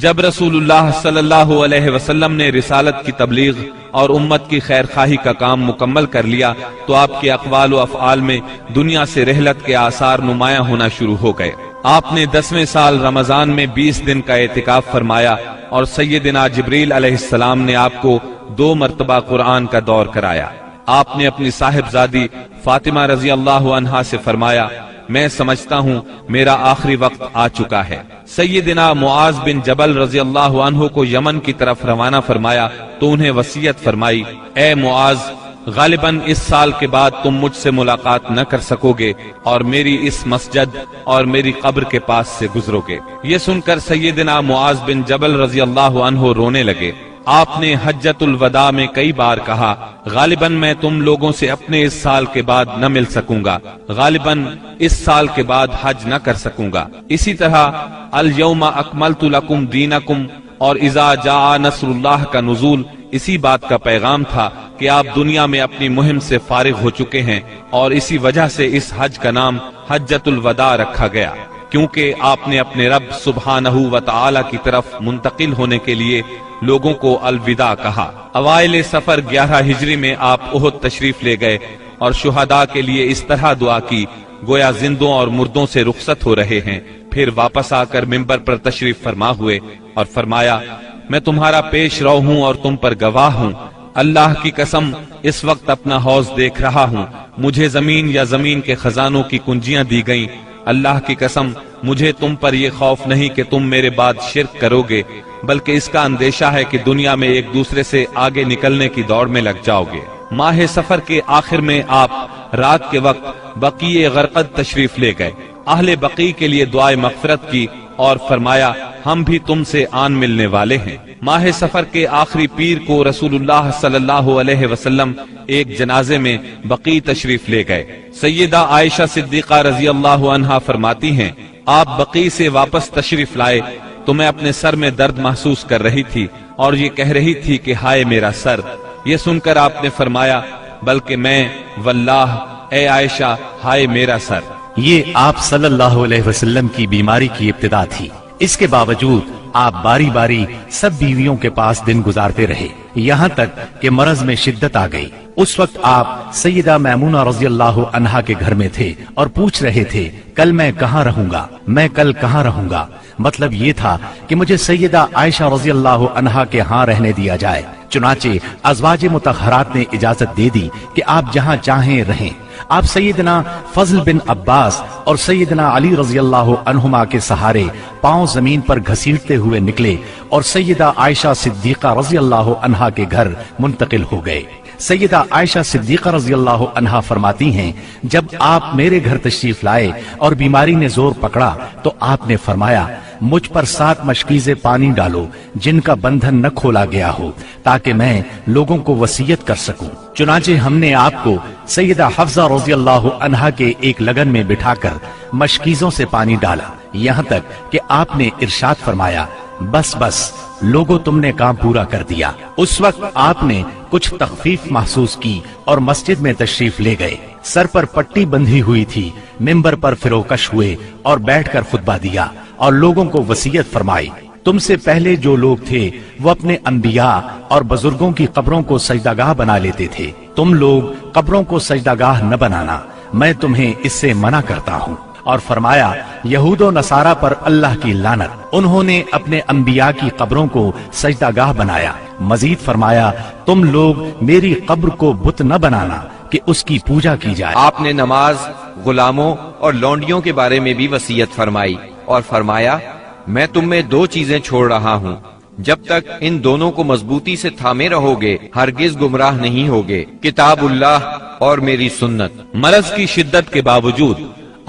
جب رسول اللہ صلی اللہ علیہ وسلم نے رسالت کی تبلیغ اور امت کی خیر خواہی کا کام مکمل کر لیا تو آپ کے اقوال و افعال میں دنیا سے رحلت کے آثار نمایاں ہونا شروع ہو گئے۔ آپ نے 10ویں سال رمضان میں 20 دن کا اعتکاف فرمایا اور سیدنا جبریل علیہ السلام نے آپ کو 2 مرتبہ قرآن کا دور کرایا۔ آپ نے اپنی صاحبزادی فاطمہ رضی اللہ عنہا سے فرمایا، میں سمجھتا ہوں میرا آخری وقت آ چکا ہے۔ سیدنا معاذ بن جبل رضی اللہ عنہ کو یمن کی طرف روانہ فرمایا تو انہیں وصیت فرمائی، اے معاذ، غالباً اس سال کے بعد تم مجھ سے ملاقات نہ کر سکو گے اور میری اس مسجد اور میری قبر کے پاس سے گزرو گے۔ یہ سن کر سیدنا معاذ بن جبل رضی اللہ عنہ رونے لگے۔ آپ نے حجۃ الوداع میں کئی بار کہا، غالباً میں تم لوگوں سے اپنے اس سال کے بعد نہ مل سکوں گا، غالباً اس سال کے بعد حج نہ کر سکوں گا۔ اسی طرح الیوم اکملت لکم دینکم اور اذا جاء نصر اللہ کا نزول اسی بات کا پیغام تھا کہ آپ دنیا میں اپنی مہم سے فارغ ہو چکے ہیں، اور اسی وجہ سے اس حج کا نام حجۃ الوداع رکھا گیا، کیونکہ آپ نے اپنے رب سبحانہ و تعالی کی طرف منتقل ہونے کے لیے لوگوں کو الوداع کہا۔ اوائل سفر 11 ہجری میں آپ احد تشریف لے گئے اور شہداء کے لیے اس طرح دعا کی گویا زندوں اور مردوں سے رخصت ہو رہے ہیں۔ پھر واپس آ کر ممبر پر تشریف فرما ہوئے اور فرمایا، میں تمہارا پیش رو ہوں اور تم پر گواہ ہوں، اللہ کی قسم اس وقت اپنا حوض دیکھ رہا ہوں، مجھے زمین یا زمین کے خزانوں کی کنجیاں دی گئیں، اللہ کی قسم مجھے تم پر یہ خوف نہیں کہ تم میرے بعد شرک کرو گے، بلکہ اس کا اندیشہ ہے کہ دنیا میں ایک دوسرے سے آگے نکلنے کی دوڑ میں لگ جاؤ گے۔ ماہ سفر کے آخر میں آپ رات کے وقت بقیع غرقد تشریف لے گئے، اہل بقیع کے لیے دعائے مغفرت کی اور فرمایا، ہم بھی تم سے آن ملنے والے ہیں۔ ماہ سفر کے آخری پیر کو رسول اللہ صلی اللہ علیہ وسلم ایک جنازے میں بقیع تشریف لے گئے۔ سیدہ عائشہ صدیقہ رضی اللہ عنہا فرماتی ہیں، آپ بقیع سے واپس تشریف لائے تو میں اپنے سر میں درد محسوس کر رہی تھی اور یہ کہہ رہی تھی کہ ہائے میرا سر۔ یہ سن کر آپ نے فرمایا، بلکہ میں واللہ اے عائشہ ہائے میرا سر۔ یہ آپ صلی اللہ علیہ وسلم کی بیماری کی ابتدا تھی، اس کے باوجود آپ باری باری سب بیویوں کے پاس دن گزارتے رہے، یہاں تک کہ مرض میں شدت آ گئی۔ اس وقت آپ سیدہ میمونہ رضی اللہ عنہا کے گھر میں تھے اور پوچھ رہے تھے، کل میں کہاں رہوں گا، میں کل کہاں رہوں گا؟ مطلب یہ تھا کہ مجھے سیدہ عائشہ رضی اللہ عنہا کے ہاں رہنے دیا جائے۔ چنانچہ ازواج مطہرات نے اجازت دے دی کہ آپ جہاں چاہیں رہیں۔ آپ سیدنا فضل بن عباس اور سیدنا علی رضی اللہ عنہما کے سہارے پاؤں زمین پر گھسیٹتے ہوئے نکلے اور سیدہ عائشہ صدیقہ رضی اللہ عنہا کے گھر منتقل ہو گئے۔ سیدہ عائشہ صدیقہ رضی اللہ عنہا فرماتی ہیں، جب آپ میرے گھر تشریف لائے اور بیماری نے زور پکڑا تو آپ نے فرمایا، مجھ پر 7 مشکیزیں پانی ڈالو جن کا بندھن نہ کھولا گیا ہو تاکہ میں لوگوں کو وصیت کر سکوں۔ چنانچہ ہم نے آپ کو سیدہ حفصہ رضی اللہ عنہا کے ایک لگن میں بٹھا کر مشکیزوں سے پانی ڈالا، یہاں تک کہ آپ نے ارشاد فرمایا، بس بس لوگوں تم نے کام پورا کر دیا۔ اس وقت آپ نے کچھ تخفیف محسوس کی اور مسجد میں تشریف لے گئے، سر پر پٹی بندھی ہوئی تھی، ممبر پر فروکش ہوئے اور بیٹھ کر خطبہ دیا اور لوگوں کو وصیت فرمائی، تم سے پہلے جو لوگ تھے وہ اپنے انبیاء اور بزرگوں کی قبروں کو سجدہ گاہ بنا لیتے تھے، تم لوگ قبروں کو سجدہ گاہ نہ بنانا، میں تمہیں اس سے منع کرتا ہوں۔ اور فرمایا، یہود و نصارہ پر اللہ کی لعنت، انہوں نے اپنے انبیاء کی قبروں کو سجدہ گاہ بنایا۔ مزید فرمایا، تم لوگ میری قبر کو بت نہ بنانا کہ اس کی پوجا کی جائے۔ آپ نے نماز، غلاموں اور لونڈیوں کے بارے میں بھی وصیت فرمائی اور فرمایا، میں تم میں 2 چیزیں چھوڑ رہا ہوں، جب تک ان دونوں کو مضبوطی سے تھامے رہو گے ہرگز گمراہ نہیں ہوگے، کتاب اللہ اور میری سنت۔ مرض کی شدت کے باوجود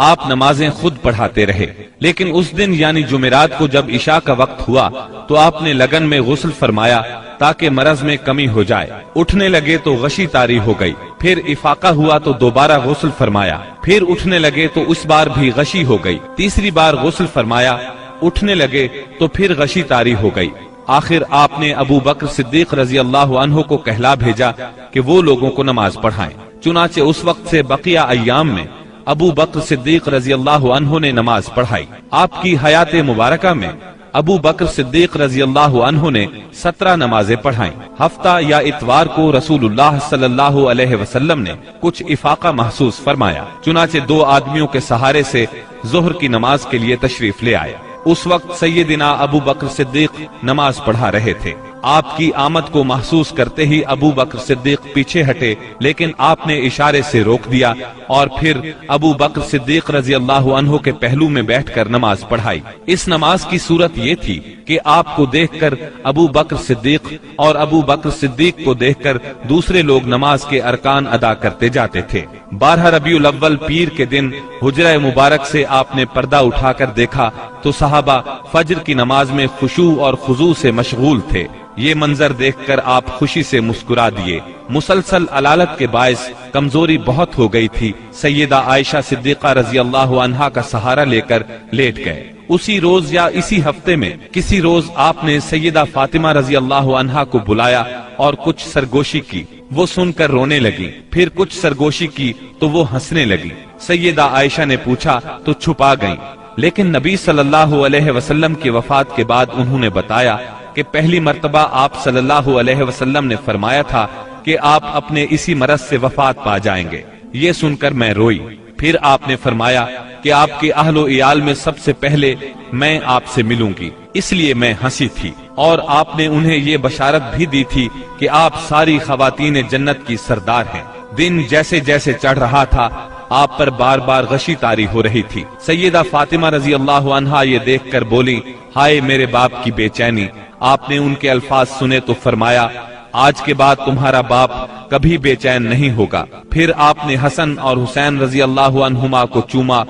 آپ نمازیں خود پڑھاتے رہے، لیکن اس دن یعنی جمعرات کو جب عشاء کا وقت ہوا تو آپ نے لگن میں غسل فرمایا تاکہ مرض میں کمی ہو جائے۔ اٹھنے لگے تو غشی طاری ہو گئی، پھر افاقہ ہوا تو دوبارہ غسل فرمایا، پھر اٹھنے لگے تو اس بار بھی غشی ہو گئی، تیسری بار غسل فرمایا، اٹھنے لگے تو پھر غشی طاری ہو گئی۔ آخر آپ نے ابو بکر صدیق رضی اللہ عنہ کو کہلا بھیجا کہ وہ لوگوں کو نماز پڑھائیں۔ چنانچہ اس وقت سے بقیہ ایام میں ابو بکر صدیق رضی اللہ عنہ نے نماز پڑھائی۔ آپ کی حیات مبارکہ میں ابو بکر صدیق رضی اللہ عنہ نے 17 نمازیں پڑھائیں۔ ہفتہ یا اتوار کو رسول اللہ صلی اللہ علیہ وسلم نے کچھ افاقہ محسوس فرمایا، چنانچہ 2 آدمیوں کے سہارے سے ظہر کی نماز کے لیے تشریف لے آئے۔ اس وقت سیدنا ابو بکر صدیق نماز پڑھا رہے تھے۔ آپ کی آمد کو محسوس کرتے ہی ابو بکر صدیق پیچھے ہٹے، لیکن آپ نے اشارے سے روک دیا اور پھر ابو بکر صدیق رضی اللہ عنہ کے پہلو میں بیٹھ کر نماز پڑھائی۔ اس نماز کی صورت یہ تھی کہ آپ کو دیکھ کر ابو بکر صدیق اور ابو بکر صدیق کو دیکھ کر دوسرے لوگ نماز کے ارکان ادا کرتے جاتے تھے۔ 12 ربیع الاول پیر کے دن حجرہ مبارک سے آپ نے پردہ اٹھا کر دیکھا تو صحابہ فجر کی نماز میں خشوع اور خضوع سے مشغول تھے۔ یہ منظر دیکھ کر آپ خوشی سے مسکرا دیے۔ مسلسل علالت کے باعث کمزوری بہت ہو گئی تھی۔ سیدہ عائشہ صدیقہ رضی اللہ عنہا کا سہارا لے کر لیٹ گئے۔ اسی روز یا اسی ہفتے میں کسی روز آپ نے سیدہ فاطمہ رضی اللہ عنہا کو بلایا اور کچھ سرگوشی کی۔ وہ سن کر رونے لگی، پھر کچھ سرگوشی کی تو وہ ہنسنے لگی۔ سیدہ عائشہ نے پوچھا تو چھپا گئیں، لیکن نبی صلی اللہ علیہ وسلم کی وفات کے بعد انہوں نے بتایا کہ پہلی مرتبہ آپ صلی اللہ علیہ وسلم نے فرمایا تھا کہ آپ اپنے اسی مرض سے وفات پا جائیں گے۔ یہ سن کر میں روئی۔ پھر آپ نے فرمایا کہ آپ کے اہل و عیال میں سب سے پہلے میں آپ سے ملوں گی، اس لیے میں ہنسی تھی۔ اور آپ نے انہیں یہ بشارت بھی دی تھی کہ آپ ساری خواتین جنت کی سردار ہیں۔ دن جیسے جیسے چڑھ رہا تھا آپ پر بار بار غشی طاری ہو رہی تھی۔ سیدہ فاطمہ رضی اللہ عنہا یہ دیکھ کر بولی، ہائے میرے باپ کی بے چینی۔ آپ نے ان کے الفاظ سنے تو فرمایا، آج کے بعد تمہارا باپ کبھی بے چین نہیں ہوگا۔ پھر آپ نے حسن اور حسین رضی اللہ عنہما کو چوما،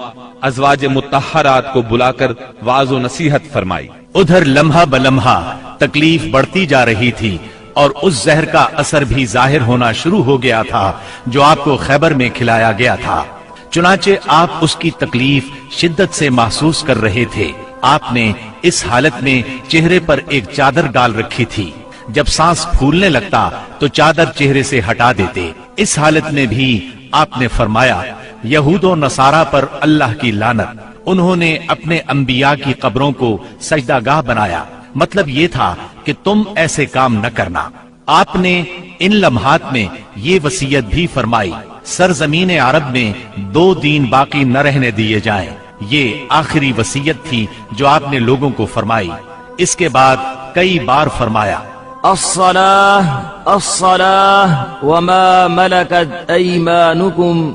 ازواج مطہرات کو بلا کر واعظ و نصیحت فرمائی۔ ادھر لمحہ بلمحہ تکلیف بڑھتی جا رہی تھی اور اس زہر کا اثر بھی ظاہر ہونا شروع ہو گیا تھا جو آپ کو خیبر میں کھلایا گیا تھا۔ چنانچہ آپ اس کی تکلیف شدت سے محسوس کر رہے تھے۔ آپ نے اس حالت میں چہرے پر ایک چادر ڈال رکھی تھی۔ جب سانس پھولنے لگتا تو چادر چہرے سے ہٹا دیتے۔ اس حالت میں بھی آپ نے فرمایا، یہود و نصارہ پر اللہ کی لعنت، انہوں نے اپنے انبیاء کی قبروں کو سجدہ گاہ بنایا۔ مطلب یہ تھا کہ تم ایسے کام نہ کرنا۔ آپ نے ان لمحات میں یہ وصیت بھی فرمائی، سرزمین عرب میں 2 دین باقی نہ رہنے دیے جائیں۔ یہ آخری وصیت تھی جو آپ نے لوگوں کو فرمائی۔ اس کے بعد کئی بار فرمایا، الصلاة الصلاة وما ملكت ایمانکم،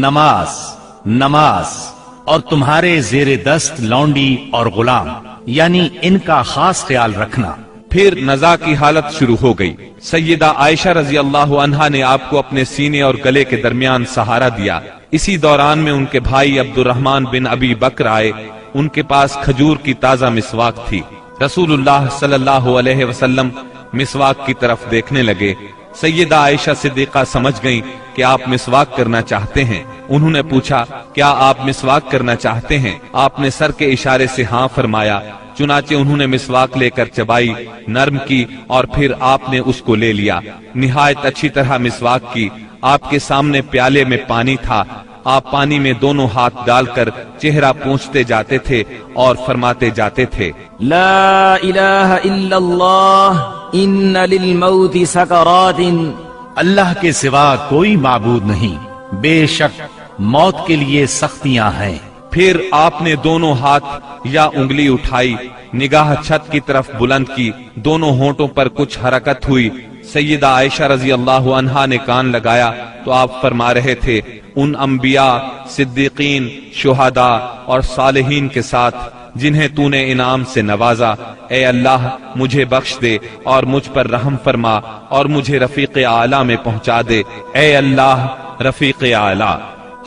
نماز نماز اور تمہارے زیر دست لونڈی اور غلام، یعنی ان کا خاص خیال رکھنا۔ پھر نزا کی حالت شروع ہو گئی۔ سیدہ عائشہ رضی اللہ عنہا نے آپ کو اپنے سینے اور گلے کے درمیان سہارا دیا۔ اسی دوران میں ان کے بھائی عبد الرحمن بن ابی بکر آئے۔ ان کے پاس کھجور کی تازہ مسواک تھی۔ رسول اللہ صلی اللہ علیہ وسلم مسواک کی طرف دیکھنے لگے۔ سیدہ عائشہ صدیقہ سمجھ گئیں کہ آپ مسواک کرنا چاہتے ہیں۔ انہوں نے پوچھا، کیا آپ مسواک کرنا چاہتے ہیں؟ آپ نے سر کے اشارے سے ہاں فرمایا۔ چنانچہ انہوں نے مسواک لے کر چبائی، نرم کی اور پھر آپ نے اس کو لے لیا۔ نہایت اچھی طرح مسواک کی۔ آپ کے سامنے پیالے میں پانی تھا۔ آپ پانی میں دونوں ہاتھ ڈال کر چہرہ پونچھتے جاتے تھے اور فرماتے جاتے تھے، لا الہ الا اللہ ان للموت سکرات، اللہ کے سوا کوئی معبود نہیں، بے شک موت کے لیے سختیاں ہیں۔ پھر آپ نے دونوں ہاتھ یا انگلی اٹھائی، نگاہ چھت کی طرف بلند کی، دونوں ہونٹوں پر کچھ حرکت ہوئی۔ سیدہ عائشہ رضی اللہ عنہا نے کان لگایا تو آپ فرما رہے تھے، ان انبیاء، صدیقین، شہداء اور صالحین کے ساتھ جنہیں تو نے انعام سے نوازا، اے اللہ مجھے بخش دے اور مجھ پر رحم فرما اور مجھے رفیق اعلیٰ میں پہنچا دے، اے اللہ رفیق اعلیٰ۔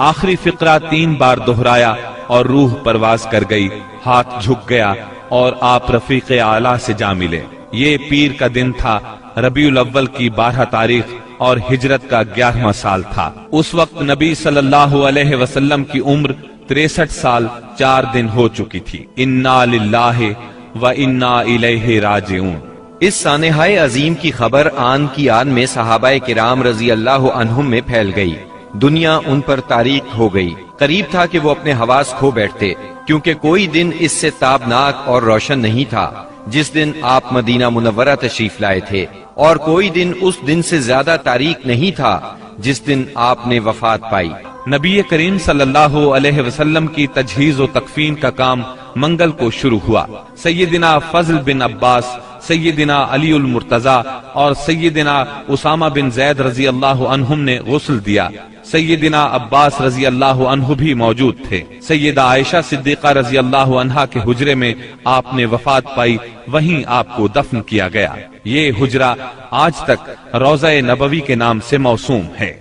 آخری فقرہ 3 بار دہرایا اور روح پرواز کر گئی، ہاتھ جھک گیا اور آپ رفیق اعلیٰ سے جا ملے۔ یہ پیر کا دن تھا، ربیع الاول کی 12 تاریخ اور ہجرت کا 11واں سال تھا۔ اس وقت نبی صلی اللہ علیہ وسلم کی عمر 63 سال 4 دن ہو چکی تھی۔ انا للہ و انا الیہ راجعون۔ اس سانحہ عظیم کی خبر آن کی آن میں صحابہ کرام رضی اللہ عنہم میں پھیل گئی۔ دنیا ان پر تاریک ہو گئی۔ قریب تھا کہ وہ اپنے حواس کھو بیٹھتے، کیونکہ کوئی دن اس سے تابناک اور روشن نہیں تھا جس دن آپ مدینہ منورہ تشریف لائے تھے، اور کوئی دن اس دن سے زیادہ تاریک نہیں تھا جس دن آپ نے وفات پائی۔ نبی کریم صلی اللہ علیہ وسلم کی تجہیز و تکفین کا کام منگل کو شروع ہوا۔ سیدنا فضل بن عباس، سیدنا علی المرتضی اور سیدنا اسامہ بن زید رضی اللہ عنہم نے غسل دیا۔ سیدنا عباس رضی اللہ عنہ بھی موجود تھے۔ سیدہ عائشہ صدیقہ رضی اللہ عنہا کے حجرے میں آپ نے وفات پائی، وہیں آپ کو دفن کیا گیا۔ یہ حجرہ آج تک روضہ نبوی کے نام سے موسوم ہے۔